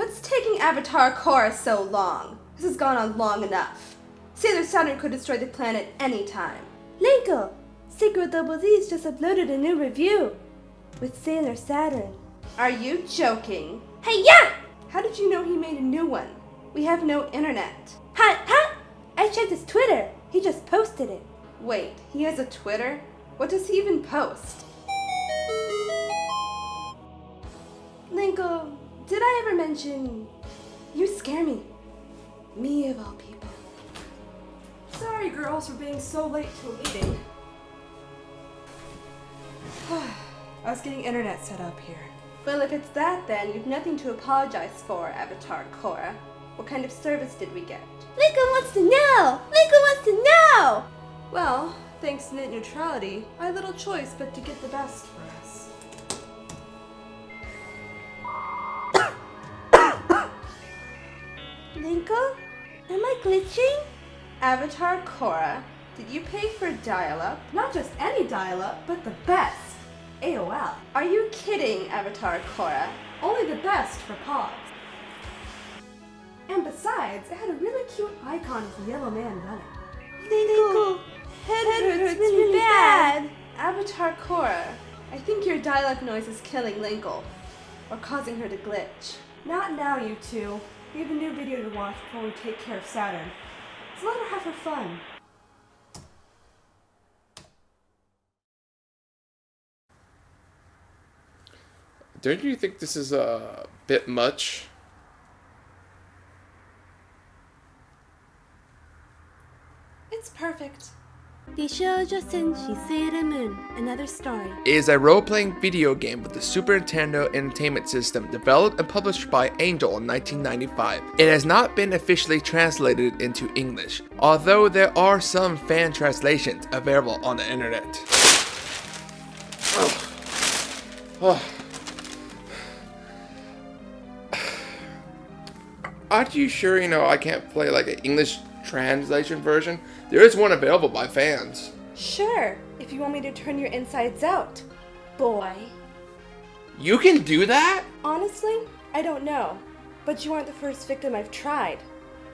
What's taking Avatar Korra so long? This has gone on long enough. Sailor Saturn could destroy the planet any time. Linkle, Secret Double Z's just uploaded a new review with Sailor Saturn. Are you joking? Hey, yeah! How did you know he made a new one? We have no internet. Huh? I checked his Twitter. He just posted it. Wait, he has a Twitter? What does he even post? Linkle, did I ever mention you scare me? Me of all people. Sorry girls for being so late to a meeting. I was getting internet set up here. Well, if it's that then, you've nothing to apologize for, Avatar Korra. What kind of service did we get? Linkle wants to know! Linkle wants to know! Well, thanks to net neutrality, I had little choice but to get the best for us. Linkle? Am I glitching? Avatar Korra, did you pay for dial-up? Not just any dial-up, but the best. AOL. Are you kidding, Avatar Korra? Only the best for Pogs. And besides, it had a really cute icon of the yellow man running. Linkle, head hurts really bad. Avatar Korra, I think your dial-up noise is killing Linkle. Or causing her to glitch. Not now, you two. We have a new video to watch before we take care of Saturn. So let her have her fun. Don't you think this is a bit much? It's perfect. Bishoujo Senshi, Sailor Moon, another story. It is a role-playing video game with the Super Nintendo Entertainment System developed and published by Angel in 1995. It has not been officially translated into English, although there are some fan translations available on the internet. Aren't you sure, I can't play like an English translation version? There is one available by fans. Sure, if you want me to turn your insides out, boy. You can do that? Honestly, I don't know. But you aren't the first victim I've tried,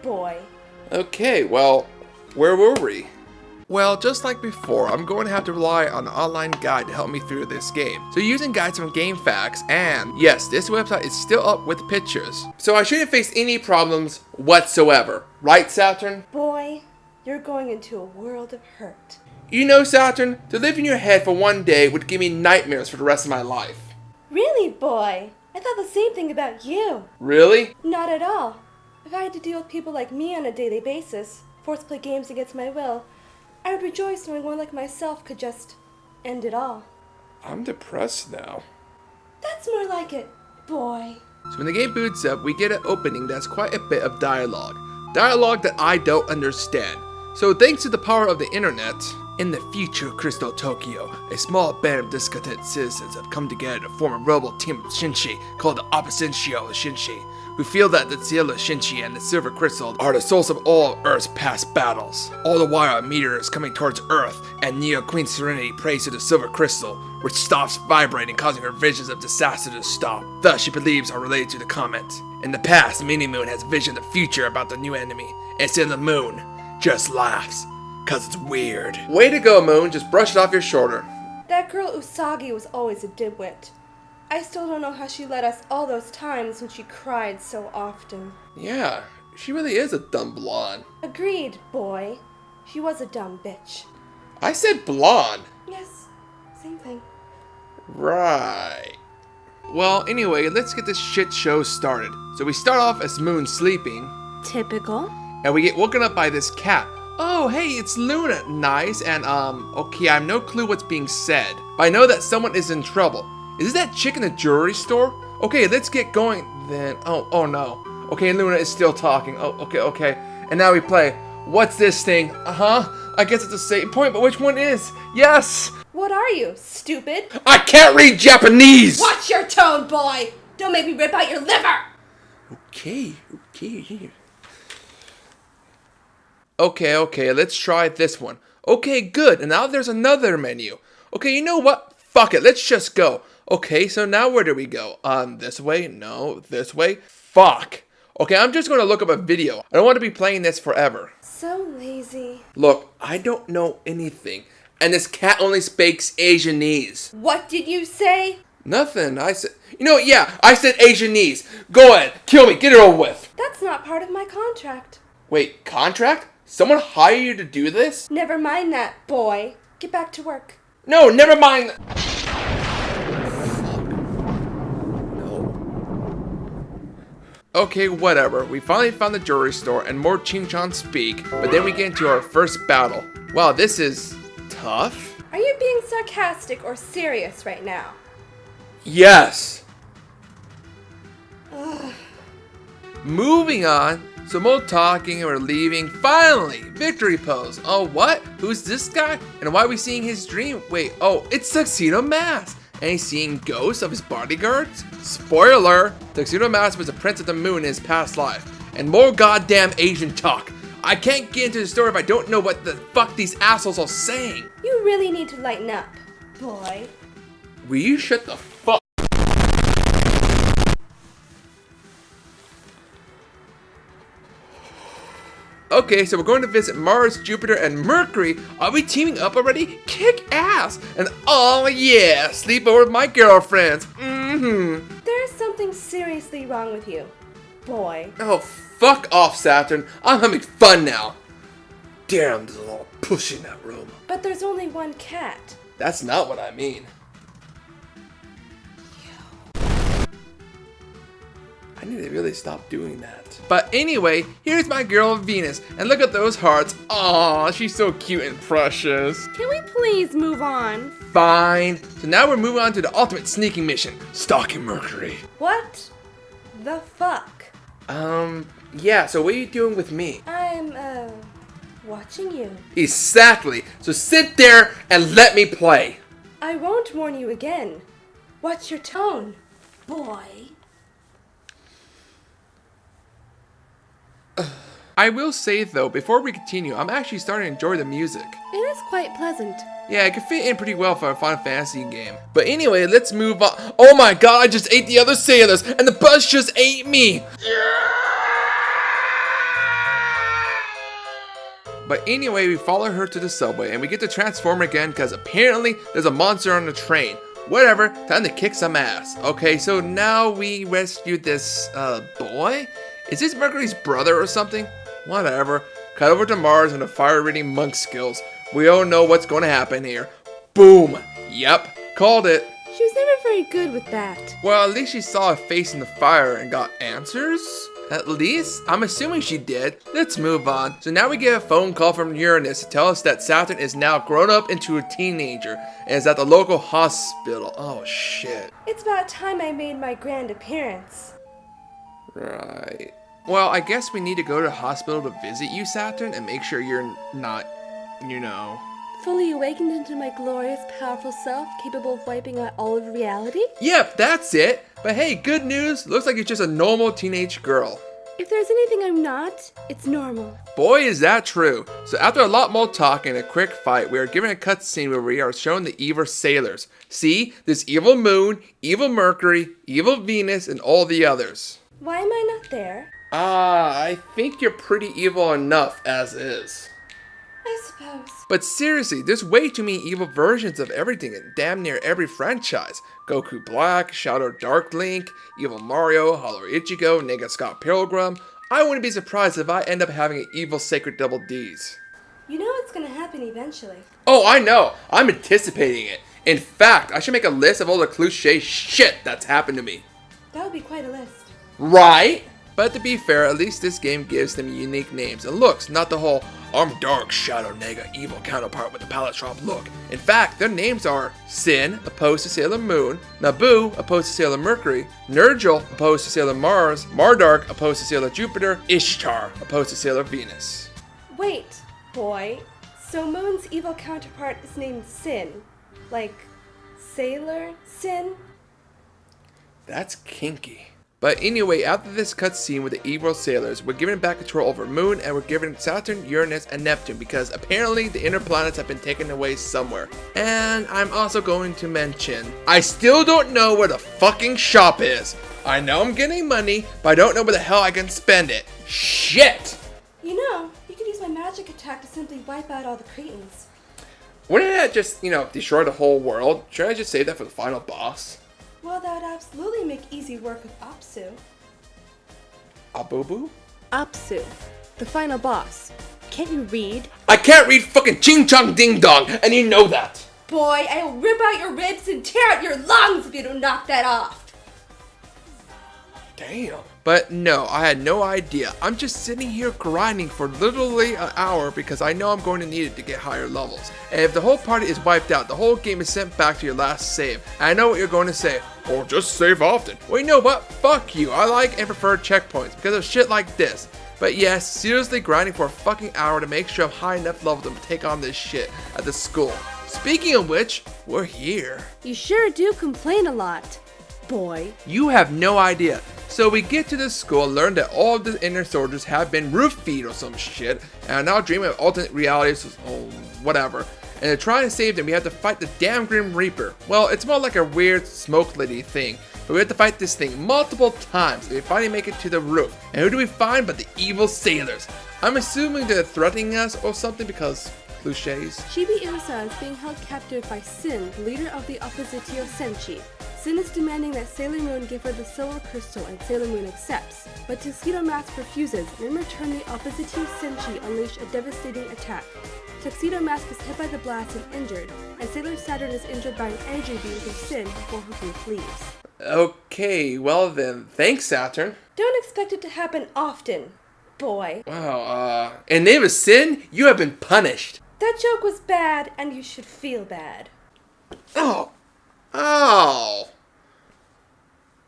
boy. Okay, well, where were we? Well, just like before, I'm going to have to rely on an online guide to help me through this game. So using guides from GameFAQs, and yes, this website is still up with pictures. So I shouldn't face any problems whatsoever. Right, Saturn? Boy, you're going into a world of hurt. You know, Saturn, to live in your head for one day would give me nightmares for the rest of my life. Really, boy? I thought the same thing about you. Really? Not at all. If I had to deal with people like me on a daily basis, forced to play games against my will, I would rejoice knowing one like myself could just end it all. I'm depressed now. That's more like it, boy. So when the game boots up, we get an opening that's quite a bit of dialogue. Dialogue that I don't understand. So thanks to the power of the internet, in the future Crystal Tokyo, a small band of discontented citizens have come together to form a rebel team of Shinshi called the Oppositio Shinshi, who feel that the Cielo Shinshi and the Silver Crystal are the source of all of Earth's past battles. All the while a meteor is coming towards Earth, and Neo Queen Serenity prays to the Silver Crystal, which stops vibrating, causing her visions of disaster to stop. Thus she believes are related to the comet. In the past, Mini Moon has visioned the future about the new enemy, and instead the Moon just laughs, cause it's weird. Way to go, Moon, just brush it off your shoulder. That girl Usagi was always a dimwit. I still don't know how she led us all those times when she cried so often. Yeah, she really is a dumb blonde. Agreed, boy. She was a dumb bitch. I said blonde. Yes, same thing. Right. Well, anyway, let's get this shit show started. So we start off as Moon sleeping. Typical. And we get woken up by this cat. Oh, hey, it's Luna. Nice. And, okay, I have no clue what's being said. But I know that someone is in trouble. Is this that chick in the jewelry store? Okay, let's get going then. Oh no. Okay, Luna is still talking. Oh, okay. And now we play. What's this thing? I guess it's a save point, but which one is? Yes! What are you, stupid? I can't read Japanese! Watch your tone, boy! Don't make me rip out your liver! Okay, let's try this one. Okay, good, and now there's another menu. Okay, you know what? Fuck it, let's just go. Okay, so now where do we go? This way? No, this way? Fuck. Okay, I'm just gonna look up a video. I don't want to be playing this forever. So lazy. Look, I don't know anything. And this cat only speaks Asianese. What did you say? Nothing. I said, I said Asianese. Go ahead, kill me, get it over with. That's not part of my contract. Wait, contract? Someone hired you to do this? Never mind that, boy. Get back to work. No, never mind. Okay, whatever. We finally found the jewelry store and more Ching-Chong speak, but then we get into our first battle. Wow, this is tough. Are you being sarcastic or serious right now? Yes. Moving on. So more talking and we're leaving. Finally, victory pose. Oh, what? Who's this guy? And why are we seeing his dream? Wait, oh, it's Tuxedo Mask. And he's seeing ghosts of his bodyguards? Spoiler! Tuxedo Mask was a prince of the moon in his past life. And more goddamn Asian talk. I can't get into the story if I don't know what the fuck these assholes are saying. You really need to lighten up, boy. Will you shut the fuck? Okay, so we're going to visit Mars, Jupiter, and Mercury. Are we teaming up already? Kick ass! And oh yeah, sleep over with my girlfriends. There's something seriously wrong with you, boy. Oh, fuck off, Saturn. I'm having fun now. Damn, there's a lot of push in that room. But there's only one cat. That's not what I mean. I need to really stop doing that. But anyway, here's my girl Venus, and look at those hearts. Aw, she's so cute and precious. Can we please move on? Fine. So now we're moving on to the ultimate sneaking mission, Stalking Mercury. What the fuck? Yeah, so what are you doing with me? I'm, watching you. Exactly. So sit there and let me play. I won't warn you again. Watch your tone, boy. I will say though, before we continue, I'm actually starting to enjoy the music. It is quite pleasant. Yeah, it could fit in pretty well for a Final Fantasy game. But anyway, let's move on. Oh my god, I just ate the other sailors, and the bus just ate me! But anyway, we follow her to the subway, and we get to transform again, because apparently there's a monster on the train. Whatever, time to kick some ass. Okay, so now we rescued this, boy? Is this Mercury's brother or something? Whatever. Cut over to Mars and the fire-reading monk skills. We all know what's going to happen here. Boom. Yep. Called it. She was never very good with that. Well, at least she saw a face in the fire and got answers? At least? I'm assuming she did. Let's move on. So now we get a phone call from Uranus to tell us that Saturn is now grown up into a teenager and is at the local hospital. Oh, shit. It's about time I made my grand appearance. Right. Well, I guess we need to go to the hospital to visit you, Saturn, and make sure you're not, Fully awakened into my glorious, powerful self, capable of wiping out all of reality? Yep, that's it. But hey, good news. Looks like you're just a normal teenage girl. If there's anything I'm not, it's normal. Boy, is that true. So after a lot more talk and a quick fight, we are given a cutscene where we are shown the evil sailors. See, this evil moon, evil Mercury, evil Venus, and all the others. Why am I not there? I think you're pretty evil enough as is. I suppose. But seriously, there's way too many evil versions of everything in damn near every franchise. Goku Black, Shadow Dark Link, Evil Mario, Hollow Ichigo, Nega Scott Pilgrim. I wouldn't be surprised if I end up having an evil Sacred Double D's. You know what's gonna happen eventually. Oh, I know. I'm anticipating it. In fact, I should make a list of all the cliche shit that's happened to me. That would be quite a list. Right? But to be fair, at least this game gives them unique names and looks, not the whole I'm Dark Shadow Nega evil counterpart with the palette swap look. In fact, their names are Sin, opposed to Sailor Moon, Naboo, opposed to Sailor Mercury, Nergal, opposed to Sailor Mars, Mardark, opposed to Sailor Jupiter, Ishtar, opposed to Sailor Venus. Wait, boy. So Moon's evil counterpart is named Sin. Like, Sailor Sin? That's kinky. But anyway, after this cutscene with the evil sailors, we're given back control over Moon, and we're given Saturn, Uranus, and Neptune because apparently the inner planets have been taken away somewhere. And I'm also going to mention, I still don't know where the fucking shop is. I know I'm getting money, but I don't know where the hell I can spend it. Shit! You know, you could use my magic attack to simply wipe out all the Cretans. Wouldn't that just, destroy the whole world? Should I just save that for the final boss? Well, that would absolutely make easy work with Apsu. Abubu? Apsu, the final boss. Can't you read? I can't read fucking ching chong ding dong, and you know that! Boy, I will rip out your ribs and tear out your lungs if you don't knock that off. Damn. But no, I had no idea. I'm just sitting here grinding for literally an hour because I know I'm going to need it to get higher levels. And if the whole party is wiped out, the whole game is sent back to your last save. And I know what you're going to say. Or just save often. Well, you know what? Fuck you. I like and prefer checkpoints because of shit like this. But yes, seriously grinding for a fucking hour to make sure I'm high enough level to take on this shit at the school. Speaking of which, we're here. You sure do complain a lot, boy. You have no idea. So we get to the school, learn that all of the inner soldiers have been roofied or some shit, and are now dreaming of alternate realities, or whatever. And to try and save them, we have to fight the damn Grim Reaper. Well, it's more like a weird smoke lady thing, but we have to fight this thing multiple times, and we finally make it to the roof. And who do we find but the evil sailors? I'm assuming they're threatening us or something because cliches. Chibi Usa is being held captive by Sin, the leader of the Bishoujo Senshi. Sin is demanding that Sailor Moon give her the silver crystal, and Sailor Moon accepts. But Tuxedo Mask refuses, and in return the Bishoujo Senshi unleash a devastating attack. Tuxedo Mask is hit by the blast and injured, and Sailor Saturn is injured by an energy beam from Sin before Hooking flees. Okay, well then, thanks Saturn. Don't expect it to happen often, boy. Wow, in the name of Sin, you have been punished. That joke was bad, and you should feel bad. Oh.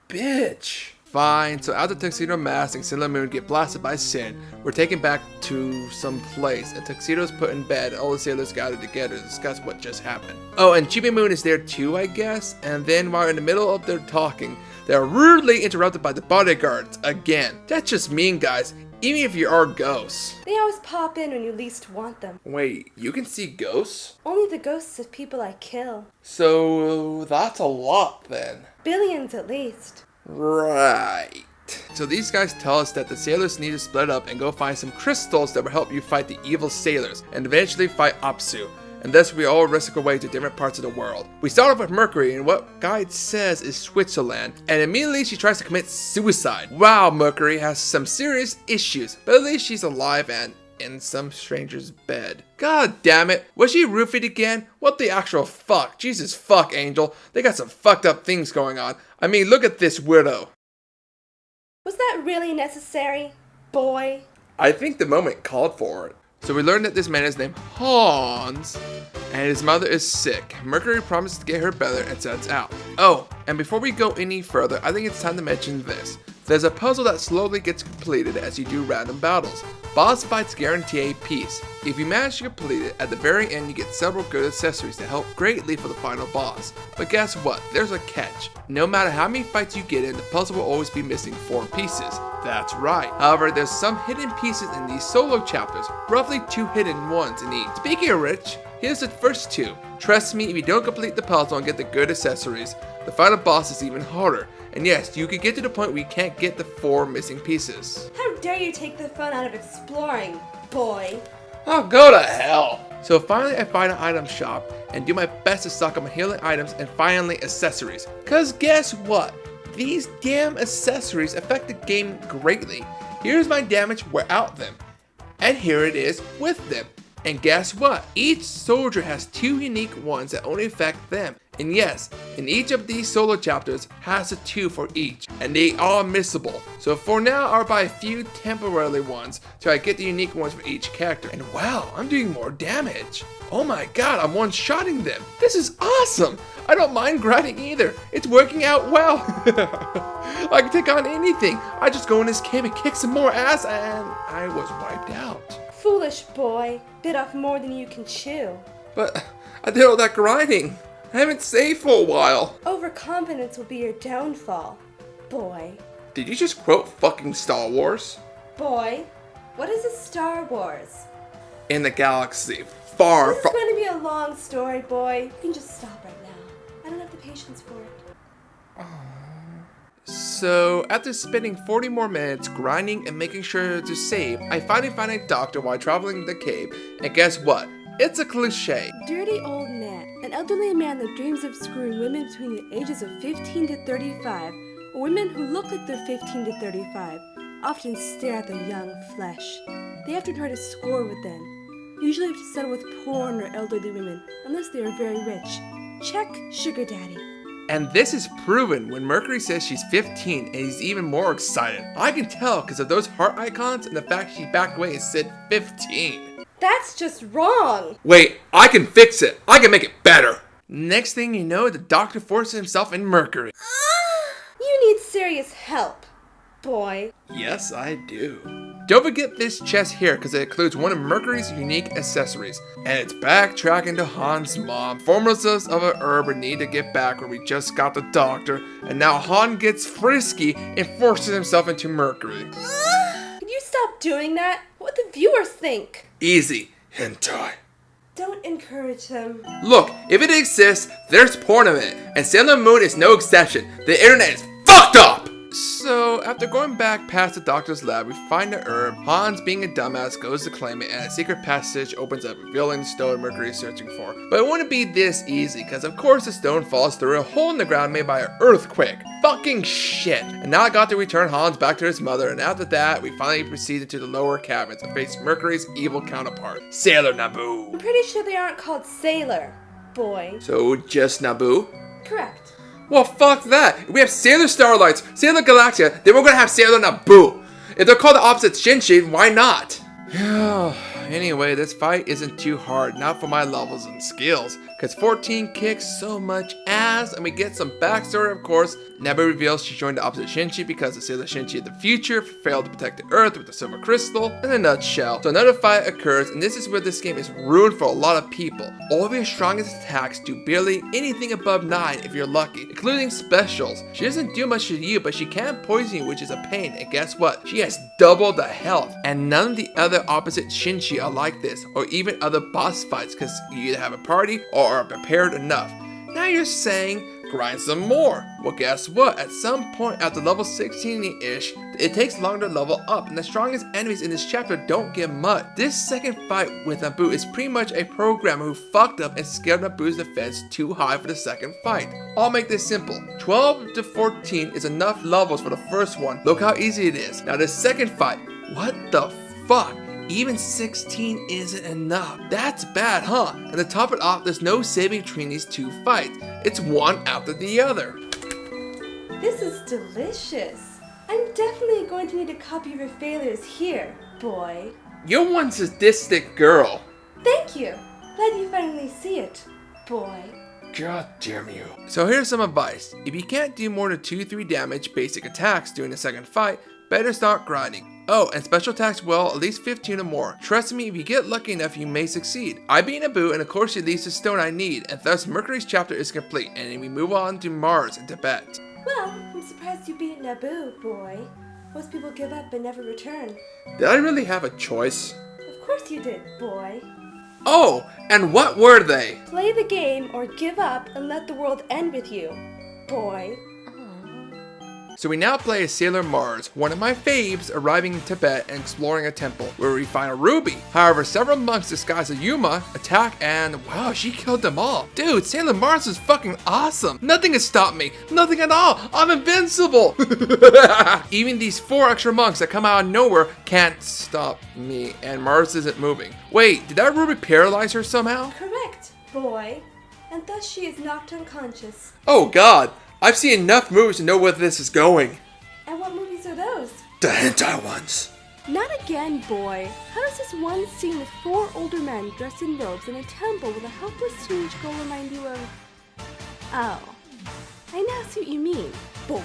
Bitch. Fine, so after Tuxedo Mask and Sailor Moon get blasted by Sin, we're taken back to some place, and Tuxedo's put in bed, and all the sailors gather together to discuss what just happened. Oh, and Chibi Moon is there too, I guess, and then while in the middle of their talking, they are rudely interrupted by the bodyguards again. That's just mean, guys, even if you are ghosts. They always pop in when you least want them. Wait, you can see ghosts? Only the ghosts of people I kill. So, that's a lot then. Billions at least. Right. So these guys tell us that the sailors need to split up and go find some crystals that will help you fight the evil sailors and eventually fight Apsu. And thus we all risk our way to different parts of the world. We start off with Mercury, and what guide says is Switzerland, and immediately she tries to commit suicide. Wow, Mercury has some serious issues, but at least she's alive and in some stranger's bed. God damn it, was she roofied again? What the actual fuck? Jesus fuck, Angel. They got some fucked up things going on. I mean, look at this widow. Was that really necessary, boy? I think the moment called for it. So we learn that this man is named Hans, and his mother is sick. Mercury promises to get her better and sets out. Oh, and before we go any further, I think it's time to mention this. There's a puzzle that slowly gets completed as you do random battles. Boss fights guarantee a piece. If you manage to complete it, at the very end you get several good accessories that help greatly for the final boss. But guess what? There's a catch. No matter how many fights you get in, the puzzle will always be missing 4 pieces. That's right. However, there's some hidden pieces in these solo chapters, roughly 2 hidden ones in each. Speaking of which, here's the first 2. Trust me, if you don't complete the puzzle and get the good accessories, the final boss is even harder. And yes, you can get to the point where you can't get the 4 missing pieces. How dare you take the fun out of exploring, boy? Oh, go to hell! So finally I find an item shop and do my best to stock up on healing items and finally accessories. Cause guess what? These damn accessories affect the game greatly. Here's my damage without them. And here it is with them. And guess what? Each soldier has 2 unique ones that only affect them. And yes, in each of these solo chapters has a 2 for each, and they are missable. So for now, I'll buy a few temporary ones till I get the unique ones for each character. And wow, I'm doing more damage. Oh my god, I'm one-shotting them. This is awesome. I don't mind grinding either. It's working out well. I can take on anything. I just go in this cave and kick some more ass, and I was wiped out. Foolish boy. Bit off more than you can chew. But I did all that grinding. I haven't saved for a while. Overconfidence will be your downfall, boy. Did you just quote fucking Star Wars? Boy, what is a Star Wars? In the galaxy, far, This is far. going to be a long story, boy. You can just stop right now. I don't have the patience for it. So, after spending 40 more minutes grinding and making sure to save, I finally find a doctor while traveling the cave, and guess what? It's a cliche. Dirty old man, an elderly man that dreams of screwing women between the ages of 15 to 35, or women who look like they're 15 to 35, often stare at their young flesh. They often try to score with them. Usually have to settle with porn or elderly women, unless they are very rich. Check sugar daddy. And this is proven when Mercury says she's 15 and he's even more excited. I can tell because of those heart icons and the fact she backed away and said 15. That's just wrong. Wait, I can fix it. I can make it better. Next thing you know, the doctor forces himself in Mercury. You need serious help, boy. Yes, I do. Don't forget this chest here because it includes one of Mercury's unique accessories. And it's backtracking to Han's mom, informs us of a herb we need to get back where we just got the doctor. And now Han gets frisky and forces himself into Mercury. Can you stop doing that? What would the viewers think? Easy. Hentai. Don't encourage them. Look, if it exists, there's porn of it. And Sailor Moon is no exception. The internet is fucked up! So, after going back past the doctor's lab, we find the herb. Hans, being a dumbass, goes to claim it, and a secret passage opens up, revealing the stone Mercury is searching for. But it wouldn't be this easy, because of course the stone falls through a hole in the ground made by an earthquake. Fucking shit. And now I got to return Hans back to his mother, and after that, we finally proceed into the lower cabins and face Mercury's evil counterpart, Sailor Naboo. I'm pretty sure they aren't called Sailor, boy. So, just Naboo? Correct. Well, fuck that. If we have Sailor Starlights, Sailor Galaxia, then we're gonna have Sailor Naboo. If they're called the opposite Senshi, why not? Anyway, this fight isn't too hard, not for my levels and skills, because 14 kicks so much ass, and we get some backstory, of course. Naboo reveals she joined the opposite Senshi because the Sailor Senshi of the future failed to protect the Earth with the silver crystal. In a nutshell, so another fight occurs, and this is where this game is ruined for a lot of people. All of your strongest attacks do barely anything above 9 if you're lucky, including specials. She doesn't do much to you, but she can poison you, which is a pain, and guess what? She has double the health, and none of the other opposite Senshi are like this, or even other boss fights, because you either have a party or are prepared enough. Now you're saying, grind some more. Well, guess what? At some point after level 16-ish, it takes longer to level up, and the strongest enemies in this chapter don't get much. This second fight with Naboo is pretty much a programmer who fucked up and scaled Naboo's defense too high for the second fight. I'll make this simple. 12 to 14 is enough levels for the first one. Look how easy it is. Now the second fight, what the fuck? Even 16 isn't enough. That's bad, huh? And to top it off, there's no saving between these two fights. It's one after the other. This is delicious. I'm definitely going to need a copy of your failures here, boy. You're one sadistic girl. Thank you. Glad you finally see it, boy. God damn you. So here's some advice. If you can't do more than 2-3 damage basic attacks during the second fight, better start grinding. Oh, and special attacks well, at least 15 or more. Trust me, if you get lucky enough, you may succeed. I beat Naboo, and of course she leaves the stone I need, and thus Mercury's chapter is complete, and we move on to Mars and Tibet. Well, I'm surprised you beat Naboo, boy. Most people give up and never return. Did I really have a choice? Of course you did, boy. Oh, and what were they? Play the game or give up and let the world end with you, boy. So we now play as Sailor Mars, one of my faves, arriving in Tibet and exploring a temple, where we find a ruby. However, several monks disguised as Yuma attack and wow, she killed them all. Dude, Sailor Mars is fucking awesome. Nothing can stop me. Nothing at all. I'm invincible. Even these 4 extra monks that come out of nowhere can't stop me, and Mars isn't moving. Wait, did that ruby paralyze her somehow? Correct, boy. And thus she is knocked unconscious. Oh god. I've seen enough movies to know where this is going. And what movies are those? The hentai ones. Not again, boy. How does this one scene with 4 older men dressed in robes in a temple with a helpless teenage girl remind you of... Oh. I now see what you mean, boy.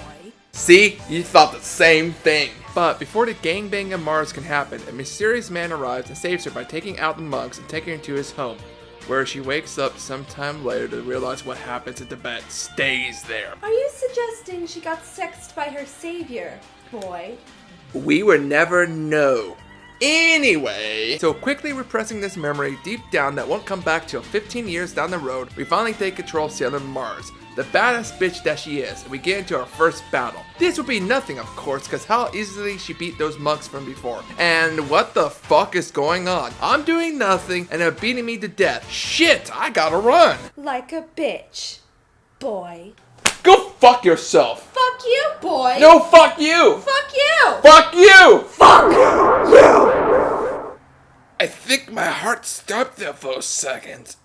See? You thought the same thing. But before the gangbang of Mars can happen, a mysterious man arrives and saves her by taking out the monks and taking her to his home. where she wakes up sometime later to realize what happens if the bed stays there. Are you suggesting she got sexed by her savior, boy? We would never know. Anyway, so quickly repressing this memory deep down that won't come back till 15 years down the road, we finally take control of Sailor Mars, the badass bitch that she is, and we get into our first battle. This will be nothing, of course, cause how easily she beat those mugs from before. And what the fuck is going on? I'm doing nothing and they're beating me to death. Shit, I gotta run. Like a bitch, boy. Go fuck yourself. Fuck you, boy. No, fuck you. Fuck you. Fuck you. Fuck you. I think my heart stopped there for a second.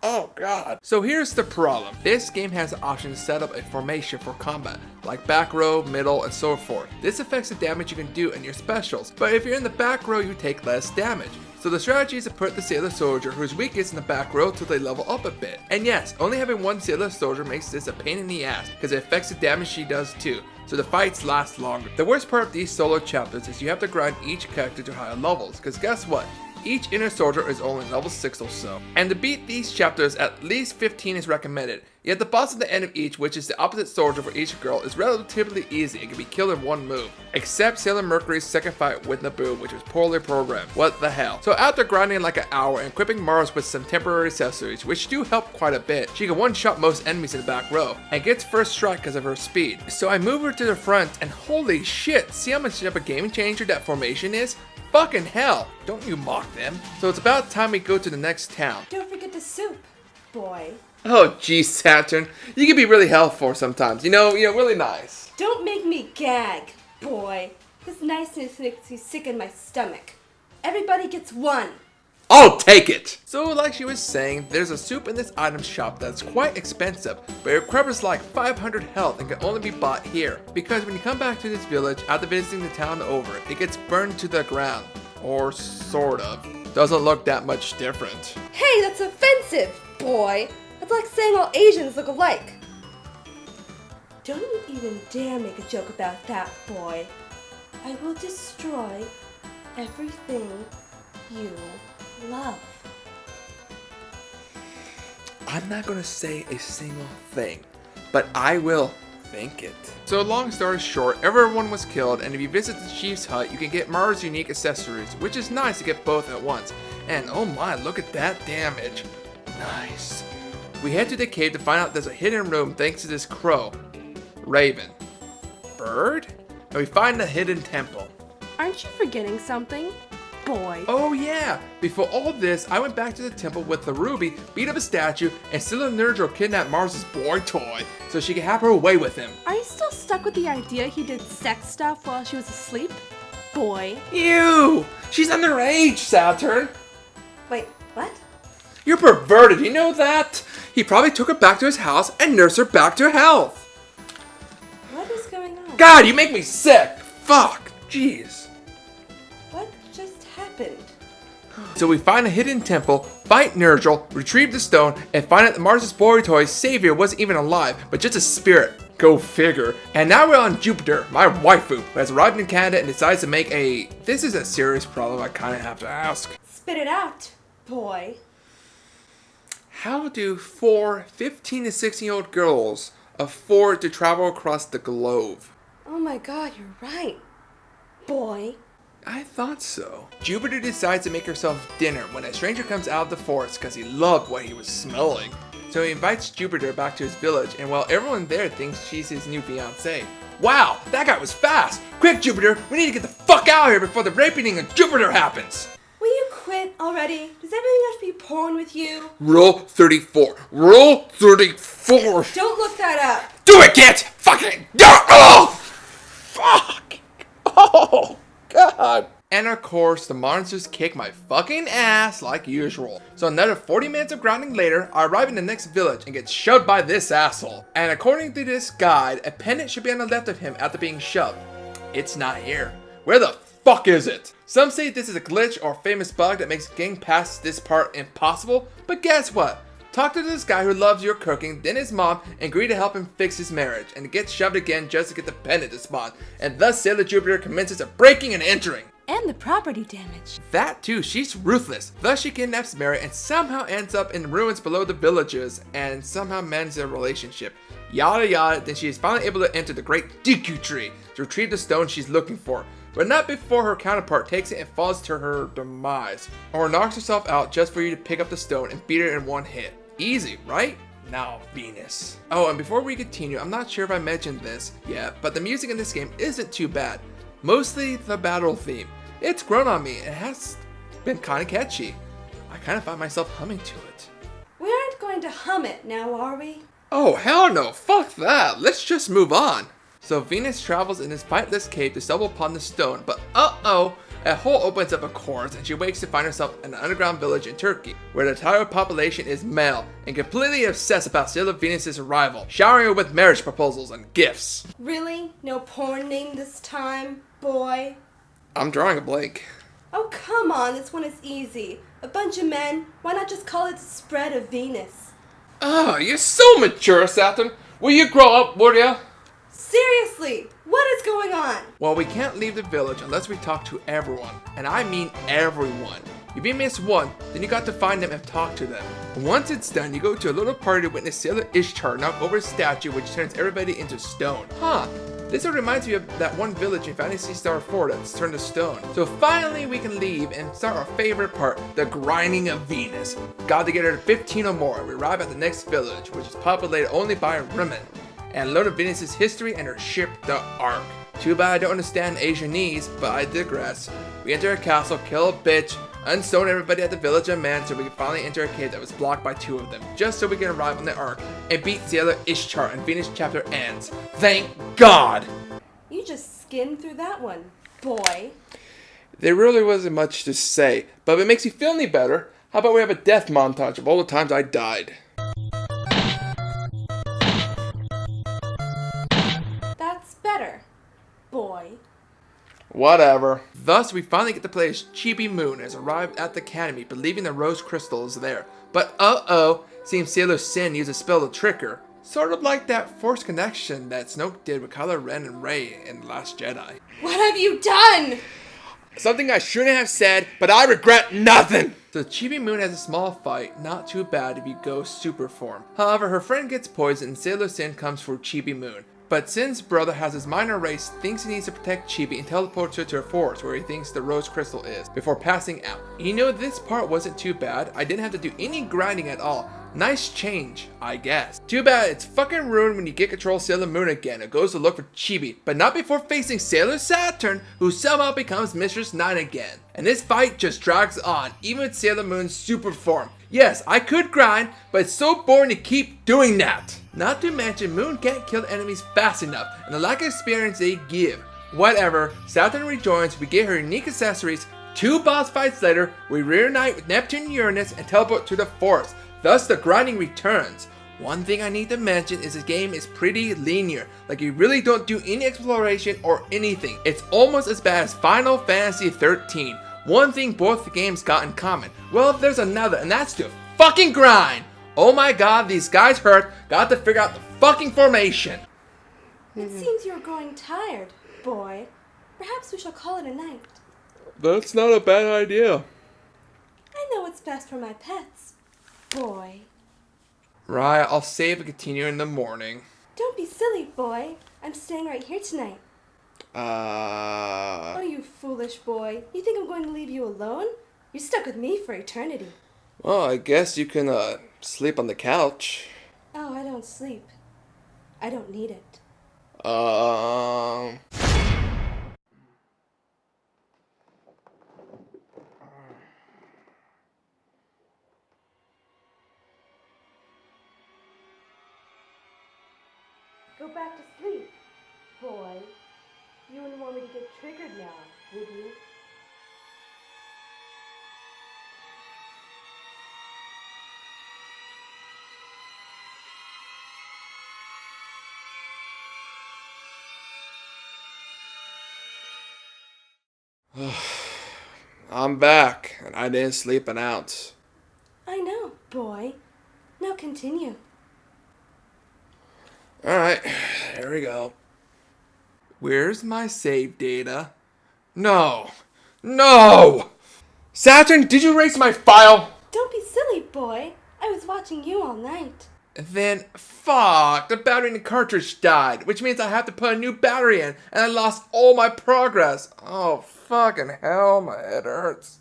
Oh god. So here's the problem. This game has the option to set up a formation for combat, like back row, middle, and so forth. This affects the damage you can do in your specials, but if you're in the back row, you take less damage. So the strategy is to put the Sailor Soldier who's weakest in the back row till they level up a bit. And yes, only having one Sailor Soldier makes this a pain in the ass, because it affects the damage she does too, so the fights last longer. The worst part of these solo chapters is you have to grind each character to higher levels, because guess what? Each inner soldier is only level 6 or so. And to beat these chapters, at least 15 is recommended. Yet the boss at the end of each, which is the opposite soldier for each girl, is relatively easy and can be killed in one move. Except Sailor Mercury's second fight with Naboo, which was poorly programmed. What the hell. So after grinding like an hour and equipping Mars with some temporary accessories, which do help quite a bit, she can one-shot most enemies in the back row, and gets first strike because of her speed. So I move her to the front, and holy shit, see how much of a game changer that formation is? Fucking hell, don't you mock them. So it's about time we go to the next town. Don't forget the soup, boy. Oh geez, Saturn, you can be really helpful sometimes, you know, really nice. Don't make me gag, boy. This niceness makes me sick in my stomach. Everybody gets one. I'll take it! So like she was saying, there's a soup in this item shop that's quite expensive, but it requires like 500 health and can only be bought here. Because when you come back to this village after visiting the town over, it gets burned to the ground. Or sort of. Doesn't look that much different. Hey, that's offensive, boy. That's like saying all Asians look alike. Don't you even dare make a joke about that, boy. I will destroy everything you love. I'm not gonna say a single thing, but I will think it. So long story short, everyone was killed, and if you visit the chief's hut, you can get Mars' unique accessories, which is nice to get both at once. And oh my, look at that damage. Nice. We head to the cave to find out there's a hidden room thanks to this crow. Raven. Bird? And we find the hidden temple. Aren't you forgetting something, boy? Oh yeah! Before all this, I went back to the temple with the ruby, beat up a statue, and Sailor Nergal kidnapped Mars' boy toy so she could have her way with him. Are you still stuck with the idea he did sex stuff while she was asleep, boy? Ew! She's underage, Saturn! Wait, what? You're perverted, you know that? He probably took her back to his house and nursed her back to health. What is going on? God, you make me sick! Fuck! Jeez. What just happened? So we find a hidden temple, fight Nergal, retrieve the stone, and find out that Mars' boy toy's savior wasn't even alive, but just a spirit. Go figure. And now we're on Jupiter, my waifu, who has arrived in Canada and decides to make a... This is a serious problem I kinda have to ask. Spit it out, boy. How do 4 15 to 16-year-old girls afford to travel across the globe? Oh my god, you're right, boy. I thought so. Jupiter decides to make herself dinner when a stranger comes out of the forest because he loved what he was smelling. So he invites Jupiter back to his village, and while everyone there thinks she's his new fiancée. Wow, that guy was fast! Quick, Jupiter, we need to get the fuck out of here before the raping of Jupiter happens! Will you quit already? Does everything have to be porn with you? Rule 34. Rule 34! Don't look that up! Do it, Kit! Fucking oh! Fuck! Oh, God! And of course, the monsters kick my fucking ass like usual. So another 40 minutes of grinding later, I arrive in the next village and get shoved by this asshole. And according to this guide, a pendant should be on the left of him after being shoved. It's not here. Where the fuck is it? Some say this is a glitch or famous bug that makes getting past this part impossible, but guess what? Talk to this guy who loves your cooking, then his mom, and agree to help him fix his marriage, and get shoved again just to get the pendant to spawn, and thus Sailor Jupiter commences a breaking and entering. and the property damage. That too, she's ruthless. Thus she kidnaps Mary and somehow ends up in ruins below the villages and somehow mends their relationship. Yada yada, then she is finally able to enter the great Deku tree to retrieve the stone she's looking for. But not before her counterpart takes it and falls to her demise. Or knocks herself out just for you to pick up the stone and beat her in one hit. Easy, right? Now, Venus. Oh, and before we continue, I'm not sure if I mentioned this yet, but the music in this game isn't too bad. Mostly the battle theme. It's grown on me and has been kind of catchy. I kind of find myself humming to it. We aren't going to hum it now, are we? Oh, hell no, fuck that. Let's just move on. So Venus travels in this fightless cave to stumble upon the stone, but a hole opens up of course and she wakes to find herself in an underground village in Turkey, where the entire population is male and completely obsessed about Sailor Venus' arrival, showering her with marriage proposals and gifts. Really? No porn name this time, boy? I'm drawing a blank. Oh, come on, this one is easy. A bunch of men, why not just call it the spread of Venus? Oh, you're so mature, Saturn. Will you grow up, would ya? Seriously, what is going on? Well, we can't leave the village unless we talk to everyone. And I mean everyone. If you miss one, then you got to find them and talk to them. And once it's done, you go to a little party to witness Sailor Ishtar knock over a statue which turns everybody into stone. This one reminds me of that one village in Fantasy Star 4 that's turned to stone. So finally we can leave and start our favorite part, the grinding of Venus. Got to get her to 15 or more. We arrive at the next village, which is populated only by women, and learn of Venus' history and her ship, the Ark. Too bad I don't understand Asianese, but I digress. We enter a castle, kill a bitch, unstone everybody at the village of man so we can finally enter a cave that was blocked by two of them, just so we can arrive on the Ark and beat Sailor Ishtar and Venus chapter ends. Thank God! You just skimmed through that one, boy. There really wasn't much to say, but if it makes you feel any better, how about we have a death montage of all the times I died? That's better, boy. Whatever. Thus, we finally get to play as Chibi Moon has arrived at the academy, believing the rose crystal is there. But seems Sailor Sin used a spell to trick her. Sort of like that forced connection that Snoke did with Kylo Ren and Rey in The Last Jedi. What have you done? Something I shouldn't have said, but I regret nothing! So Chibi Moon has a small fight, not too bad if you go super form. However, her friend gets poisoned and Sailor Sin comes for Chibi Moon. But Sin's brother has his minor race, thinks he needs to protect Chibi and teleports her to a forest where he thinks the rose crystal is, before passing out. You know, this part wasn't too bad. I didn't have to do any grinding at all. Nice change, I guess. Too bad it's fucking ruined when you get control of Sailor Moon again. It goes to look for Chibi, but not before facing Sailor Saturn, who somehow becomes Mistress 9 again. And this fight just drags on, even with Sailor Moon's super form. Yes, I could grind, but it's so boring to keep doing that. Not to mention, Moon can't kill enemies fast enough, and the lack of experience they give. Whatever, Saturn rejoins, we get her unique accessories, 2 boss fights later, we reunite with Neptune and Uranus and teleport to the forest. Thus, the grinding returns. One thing I need to mention is the game is pretty linear, like you really don't do any exploration or anything. It's almost as bad as Final Fantasy 13. One thing both games got in common. Well, there's another, and that's to fucking grind. Oh my god, these guys hurt. Got to figure out the fucking formation. It seems you're growing tired, boy. Perhaps we shall call it a night. That's not a bad idea. I know what's best for my pets, boy. Right, I'll save and continue in the morning. Don't be silly, boy. I'm staying right here tonight. Oh, you foolish boy. You think I'm going to leave you alone? You're stuck with me for eternity. Well, I guess you can, sleep on the couch. Oh, I don't sleep. I don't need it. Go back to sleep, boy. You wouldn't want me to get triggered now, would you? I'm back, and I didn't sleep an ounce. I know, boy. Now continue. Alright, here we go. Where's my save data? No, No! Saturn, did you erase my file? Don't be silly, boy. I was watching you all night. Then, fuck, the battery in the cartridge died, which means I have to put a new battery in, and I lost all my progress. Oh, fucking hell, my head hurts.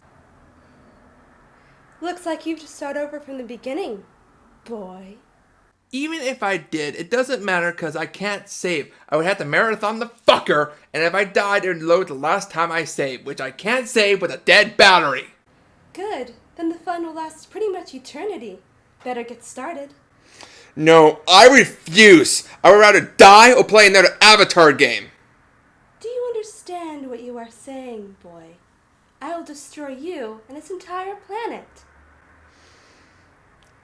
Looks like you've to start over from the beginning, boy. Even if I did, it doesn't matter because I can't save. I would have to marathon the fucker, and if I died, it would load the last time I saved, which I can't save with a dead battery. Good. Then the fun will last pretty much eternity. Better get started. No, I refuse. I would rather die or play another Avatar game. Do you understand what you are saying, boy? I will destroy you and this entire planet.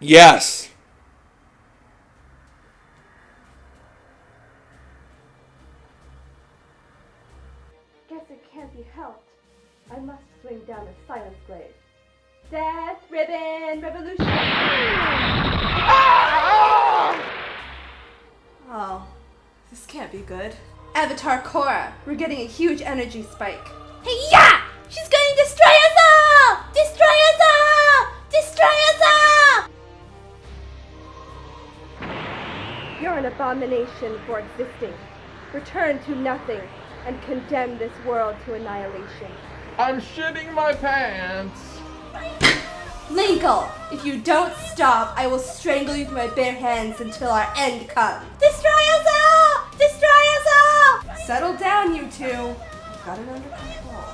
Yes. Guess it can't be helped. I must swing down the silence blade. Death Ribbon Revolution! Oh, this can't be good. Avatar Korra, we're getting a huge energy spike. Hey, yeah! She's going to destroy us all! Destroy us all! Destroy us all! You're an abomination for existing. Return to nothing and condemn this world to annihilation. I'm shitting my pants. Linkle, if you don't stop, I will strangle you with my bare hands until our end comes. Destroy us all! Destroy us all! Settle down, you two. I've got it under control.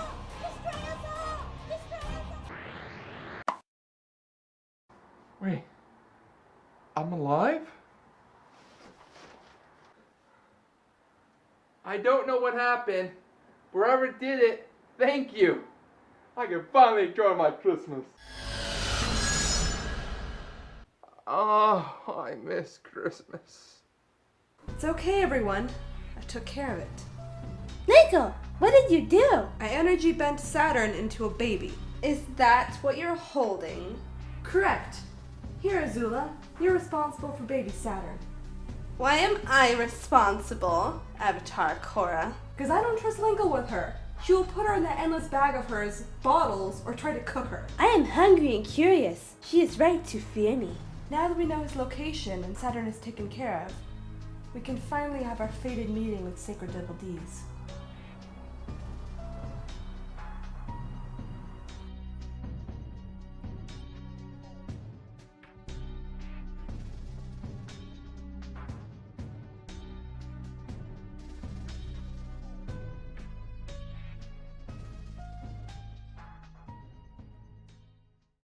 Wait, I'm alive? I don't know what happened. Whoever did it, thank you. I can finally enjoy my Christmas. Oh, I miss Christmas. It's okay, everyone. I took care of it. Nico, what did you do? I energy bent Saturn into a baby. Is that what you're holding? Correct. Here, Azula, you're responsible for baby Saturn. Why am I responsible, Avatar Korra? Because I don't trust Linkle with her. She will put her in that endless bag of hers, bottles, or try to cook her. I am hungry and curious. She is right to fear me. Now that we know his location and Saturn is taken care of, we can finally have our fated meeting with Sacred Double D's.